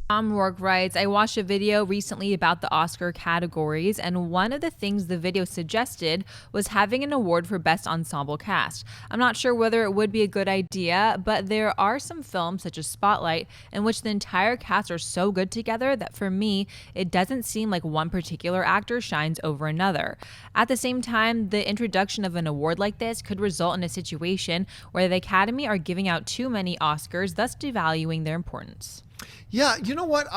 Rourke writes, I watched a video recently about the Oscar categories, and one of the things the video suggested was having an award for Best Ensemble Cast. I'm not sure whether it would be a good idea, but there are some films, such as Spotlight, in which the entire cast are so good together that for me, it doesn't seem like one particular actor shines over another. At the same time, the introduction of an award like this could result in a situation where the Academy are giving out too many Oscars, thus devaluing their importance. Yeah, you know what?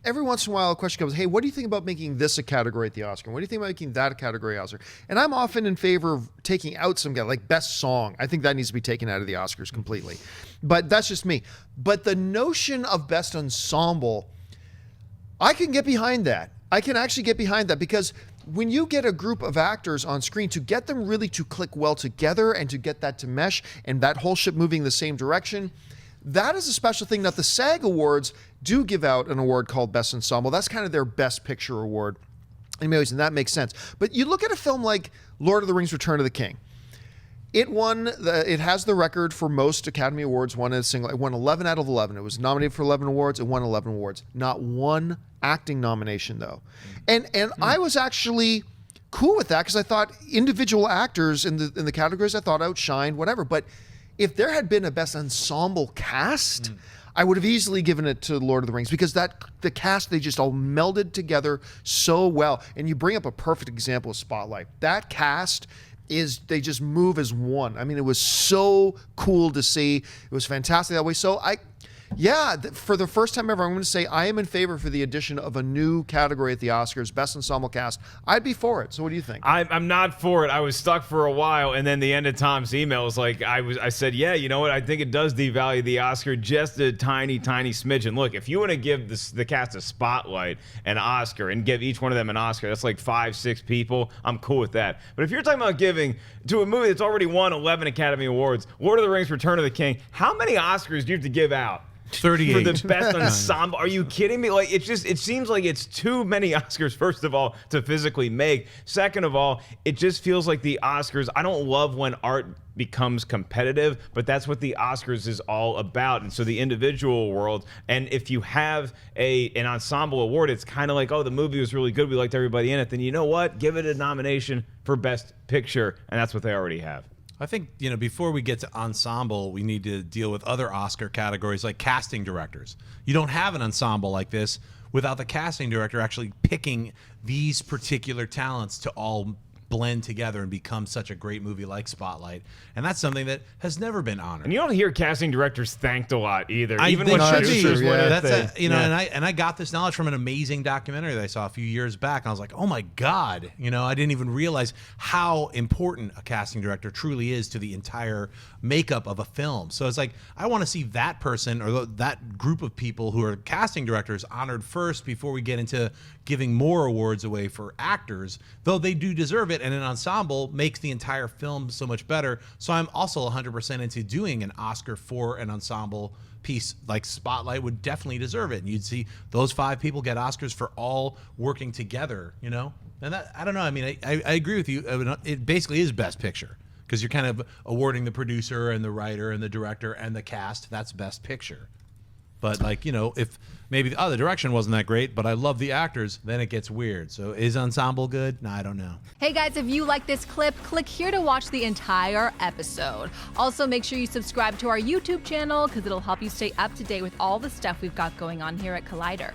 Every once in a while a question comes, hey, what do you think about making this a category at the Oscar? What do you think about making that a category Oscar? And I'm often in favor of taking out some guy, like Best Song. I think that needs to be taken out of the Oscars completely. But that's just me. But the notion of Best Ensemble, I can get behind that. I can actually get behind that, because when you get a group of actors on screen, to get them really to click well together and to get that to mesh and that whole ship moving the same direction, that is a special thing. Now, the SAG Awards do give out an award called Best Ensemble. That's kind of their Best Picture award in many ways, and that makes sense. But you look at a film like Lord of the Rings: Return of the King. It has the record for most Academy Awards. It won 11 out of 11. It was nominated for 11 awards. It won 11 awards. Not one acting nomination, though. And I was actually cool with that, because I thought individual actors in the categories I thought outshined whatever. But if there had been a Best Ensemble Cast, I would have easily given it to Lord of the Rings, because the cast, they just all melded together so well. And you bring up a perfect example of Spotlight. That cast they just move as one. I mean, it was so cool to see. It was fantastic that way. So for the first time ever, I'm going to say I am in favor for the addition of a new category at the Oscars, Best Ensemble Cast. I'd be for it. So what do you think? I'm not for it. I was stuck for a while, and then the end of Tom's email was like, I said, yeah, you know what? I think it does devalue the Oscar just a tiny, tiny smidgen. Look, if you want to give the cast a Spotlight, an Oscar, and give each one of them an Oscar, that's like 5-6 people. I'm cool with that. But if you're talking about giving to a movie that's already won 11 Academy Awards, Lord of the Rings: Return of the King, how many Oscars do you have to give out? 38 for the Best Ensemble. Are you kidding me? Like, it seems like it's too many Oscars, first of all, to physically make. Second of all, it just feels like the Oscars, I don't love when art becomes competitive, but that's what the Oscars is all about. And so the individual world, and if you have an ensemble award, it's kind of like, oh, the movie was really good, we liked everybody in it, then you know what? Give it a nomination for Best Picture, and that's what they already have. I think, before we get to ensemble, we need to deal with other Oscar categories like casting directors. You don't have an ensemble like this without the casting director actually picking these particular talents to all blend together and become such a great movie like Spotlight. And that's something that has never been honored. And you don't hear casting directors thanked a lot either. Even when producers win it, and I got this knowledge from an amazing documentary that I saw a few years back. And I was like, oh my God, I didn't even realize how important a casting director truly is to the entire makeup of a film. So it's like, I want to see that person or that group of people who are casting directors honored first before we get into giving more awards away for actors, though they do deserve it. And an ensemble makes the entire film so much better. So I'm also 100% into doing an Oscar for an ensemble piece like Spotlight would definitely deserve it. And you'd see those 5 people get Oscars for all working together, And that, I don't know. I mean, I agree with you. It basically is Best Picture, because you're kind of awarding the producer and the writer and the director and the cast. That's Best Picture. But if maybe the direction wasn't that great, but I love the actors, then it gets weird. So is ensemble good? No, I don't know. Hey guys, if you like this clip, click here to watch the entire episode. Also, make sure you subscribe to our YouTube channel, because it'll help you stay up to date with all the stuff we've got going on here at Collider.